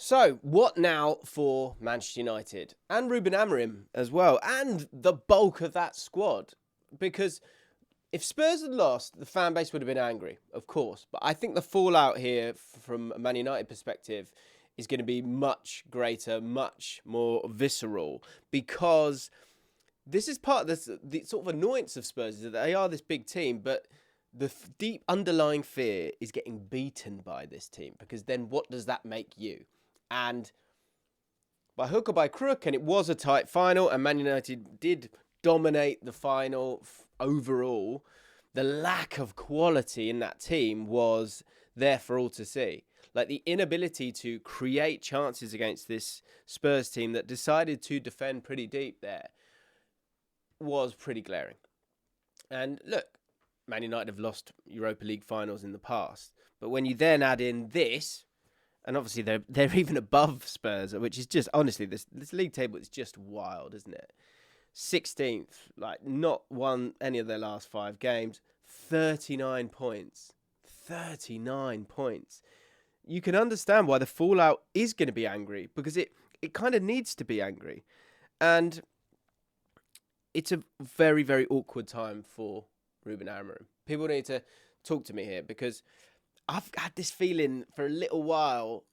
So, what now for Manchester United and Ruben Amorim as well, and the bulk of that squad? Because if Spurs had lost, the fan base would have been angry, of course. But I think the fallout here from a Man United perspective is going to be much greater, much more visceral, because this is part of the sort of annoyance of Spurs, is that they are this big team, but the deep underlying fear is getting beaten by this team, because then what does that make you? And by hook or by crook, and it was a tight final, and Man United did dominate the final overall, the lack of quality in that team was there for all to see. Like, the inability to create chances against this Spurs team that decided to defend pretty deep there was pretty glaring. And look, Man United have lost Europa League finals in the past, but when you then add in this, and obviously they're even above Spurs, which is just, honestly, this league table is just wild, isn't it? 16th, like, not won any of their last 5 games, 39 points. 39 points. You can understand why the fallout is going to be angry, because it kind of needs to be angry. And it's a very, very awkward time for Ruben Amorim. People need to talk to me here, because I've had this feeling for a little while,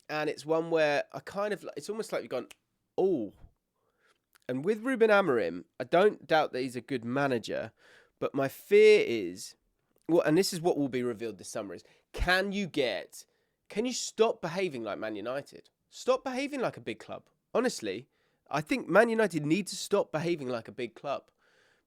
and it's one where it's almost like you've gone, oh. And with Ruben Amorim, I don't doubt that he's a good manager, but my fear is, well, and this is what will be revealed this summer, is can you stop behaving like Man United? Stop behaving like a big club. Honestly, I think Man United need to stop behaving like a big club,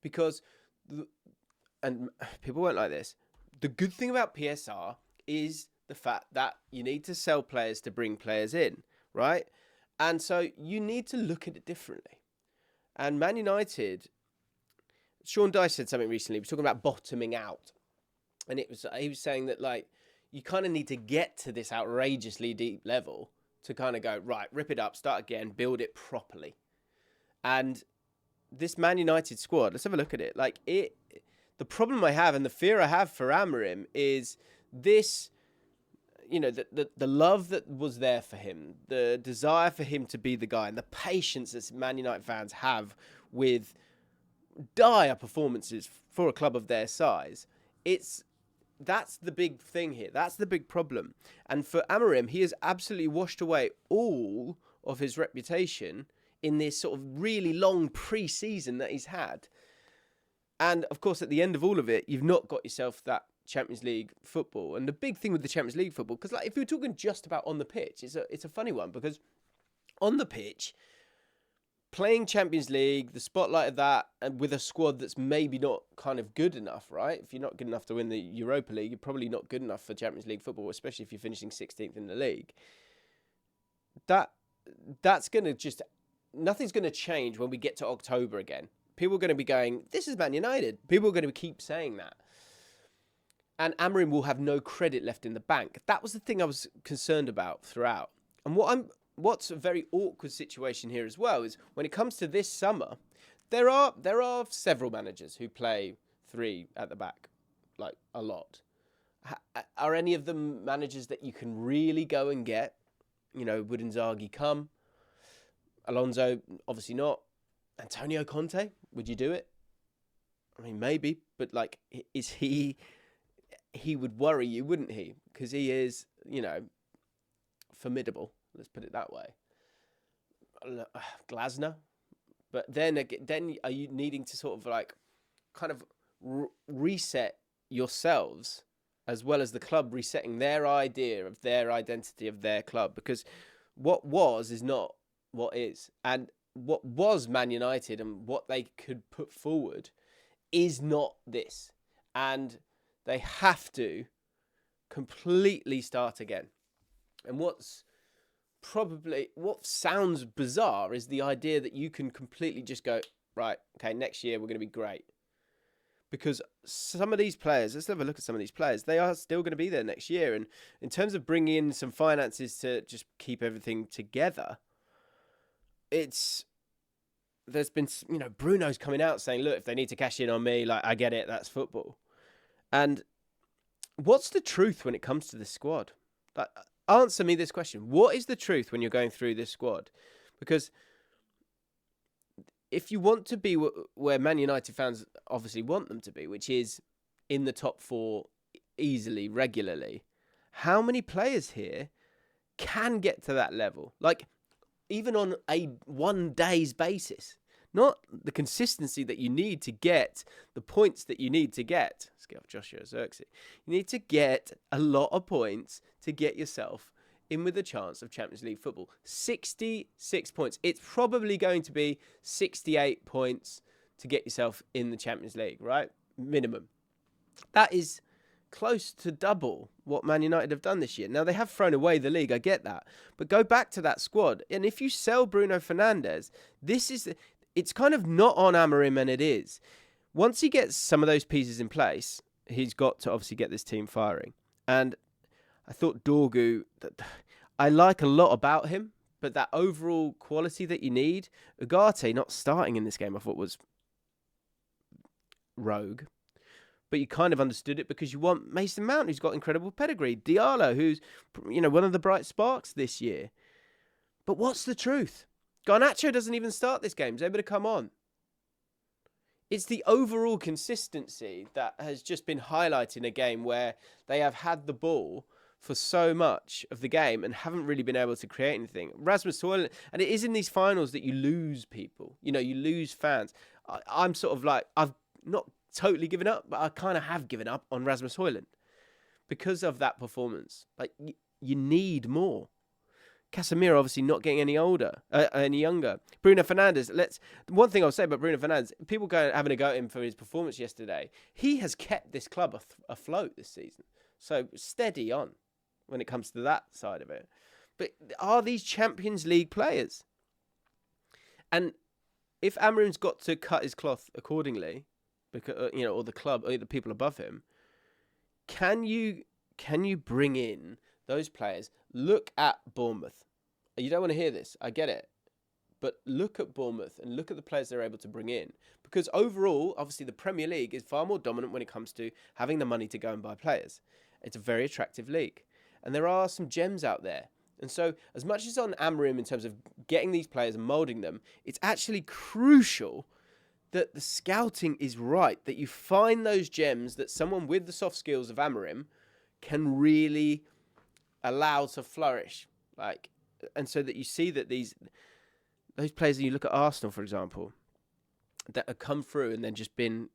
because, and people won't like this, the good thing about PSR is the fact that you need to sell players to bring players in, right? And so you need to look at it differently. And Man United, Sean Dyche said something recently. He was talking about bottoming out. And he was saying that, like, you kind of need to get to this outrageously deep level to kind of go, right, rip it up, start again, build it properly. And this Man United squad, let's have a look at it. Like, the problem I have and the fear I have for Amorim is this, you know, the love that was there for him, the desire for him to be the guy, and the patience that Man United fans have with dire performances for a club of their size. That's the big thing here. That's the big problem. And for Amorim, he has absolutely washed away all of his reputation in this sort of really long pre-season that he's had. And of course, at the end of all of it, you've not got yourself that Champions League football. And the big thing with the Champions League football, because, like, if you're talking just about on the pitch, it's a funny one, because on the pitch, playing Champions League, the spotlight of that, and with a squad that's maybe not kind of good enough, right? If you're not good enough to win the Europa League, you're probably not good enough for Champions League football, especially if you're finishing 16th in the league. That's going to just, nothing's going to change when we get to October again. People are going to be going, this is Man United. People are going to keep saying that. And Amorim will have no credit left in the bank. That was the thing I was concerned about throughout. And what's a very awkward situation here as well is when it comes to this summer, there are several managers who play 3 at the back, like, a lot. Are any of them managers that you can really go and get? You know, would Inzaghi come? Alonso, obviously not. Antonio Conte, would you do it? I mean, maybe, but, like, is he would worry you, wouldn't he? Because he is, you know, formidable. Let's put it that way. Glasner. But then are you needing to sort of, like, kind of reset yourselves as well as the club resetting their idea of their identity of their club? Because what was is not what is. And what was Man United and what they could put forward is not this. And they have to completely start again. And what sounds bizarre is the idea that you can completely just go, right, okay, next year we're going to be great. Because some of these players, let's have a look at some of these players, they are still going to be there next year. And in terms of bringing in some finances to just keep everything together, there's been, you know, Bruno's coming out saying, look, if they need to cash in on me, like, I get it, that's football. And what's the truth when it comes to this squad? Like, answer me this question. What is the truth when you're going through this squad? Because if you want to be where Man United fans obviously want them to be, which is in the top 4 easily, regularly, how many players here can get to that level? Like, even on a 1 day's basis, not the consistency that you need to get the points that you need to get. Let's get off Joshua Zirkzee. You need to get a lot of points to get yourself in with a chance of Champions League football. 66 points. It's probably going to be 68 points to get yourself in the Champions League, right? Minimum. That is close to double what Man United have done this year. Now, they have thrown away the league, I get that. But go back to that squad. And if you sell Bruno Fernandes, it's kind of not on Amorim, and it is. Once he gets some of those pieces in place, he's got to obviously get this team firing. And I thought Dorgu, I like a lot about him, but that overall quality that you need, Ugarte not starting in this game, I thought was rogue. But you kind of understood it because you want Mason Mount, who's got incredible pedigree. Diallo, who's one of the bright sparks this year. But what's the truth? Garnacho doesn't even start this game. He's able to come on. It's the overall consistency that has just been highlighted in a game where they have had the ball for so much of the game and haven't really been able to create anything. Rasmus Højlund, and it is in these finals that you lose people. You lose fans. I'm sort of like, I've not totally given up, but I kind of have given up on Rasmus Højlund because of that performance. Like, you need more. Casemiro obviously not getting any younger. Bruno Fernandes. One thing I'll say about Bruno Fernandes, people having a go at him for his performance yesterday. He has kept this club afloat this season. So steady on when it comes to that side of it. But are these Champions League players? And if Amorim's got to cut his cloth accordingly, because or the club, or the people above him, can you bring in those players? Look at Bournemouth. You don't want to hear this, I get it. But look at Bournemouth and look at the players they're able to bring in. Because overall, obviously, the Premier League is far more dominant when it comes to having the money to go and buy players. It's a very attractive league. And there are some gems out there. And so, as much as on Amorim in terms of getting these players and moulding them, it's actually crucial that the scouting is right, that you find those gems that someone with the soft skills of Amorim can really allow to flourish. And so that you see that those players, and you look at Arsenal, for example, that have come through and then just been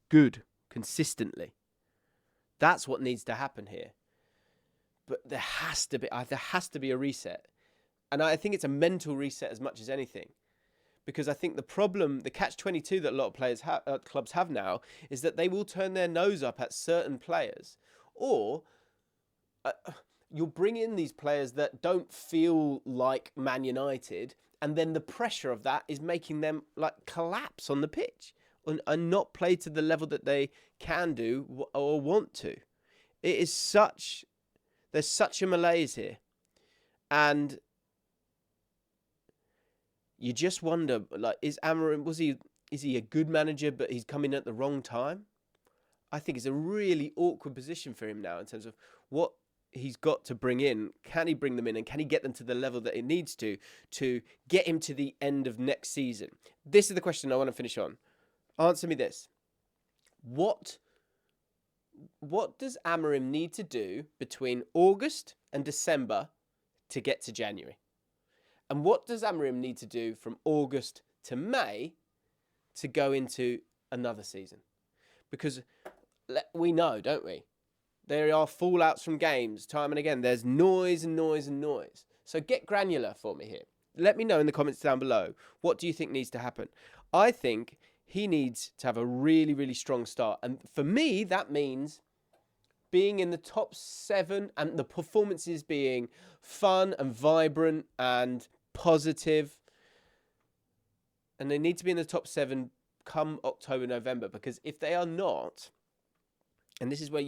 good consistently. That's what needs to happen here. But there has to be a reset. And I think it's a mental reset as much as anything. Because I think the catch-22 that a lot of clubs have now, is that they will turn their nose up at certain players. Or you'll bring in these players that don't feel like Man United, and then the pressure of that is making them collapse on the pitch and not play to the level that they can do or want to. There's such a malaise here. And you just wonder, is Amorim, is he a good manager, but he's coming at the wrong time? I think it's a really awkward position for him now in terms of what he's got to bring in. Can he bring them in, and can he get them to the level that it needs to get him to the end of next season? This is the question I want to finish on. Answer me this. What does Amorim need to do between August and December to get to January? And what does Amorim need to do from August to May to go into another season? Because we know, don't we? There are fallouts from games time and again. There's noise and noise and noise. So get granular for me here. Let me know in the comments down below. What do you think needs to happen? I think he needs to have a really, really strong start. And for me, that means being in the top 7 and the performances being fun and vibrant and positive. And they need to be in the top 7 come October, November. Because if they are not, and this is where,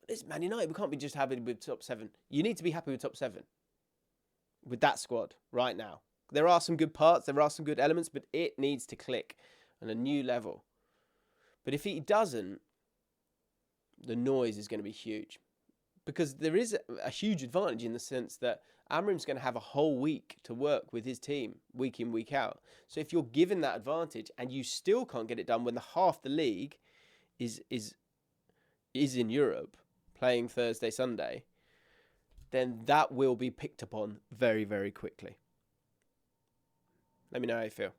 it's Man United, we can't be just happy with top 7. You need to be happy with top 7 with that squad right now. There are some good parts, there are some good elements, but it needs to click on a new level. But if he doesn't, the noise is going to be huge. because there is a huge advantage in the sense that Amorim's going to have a whole week to work with his team, week in, week out. So if you're given that advantage and you still can't get it done when the half the league is in Europe, playing Thursday, Sunday, then that will be picked upon very, very quickly. Let me know how you feel.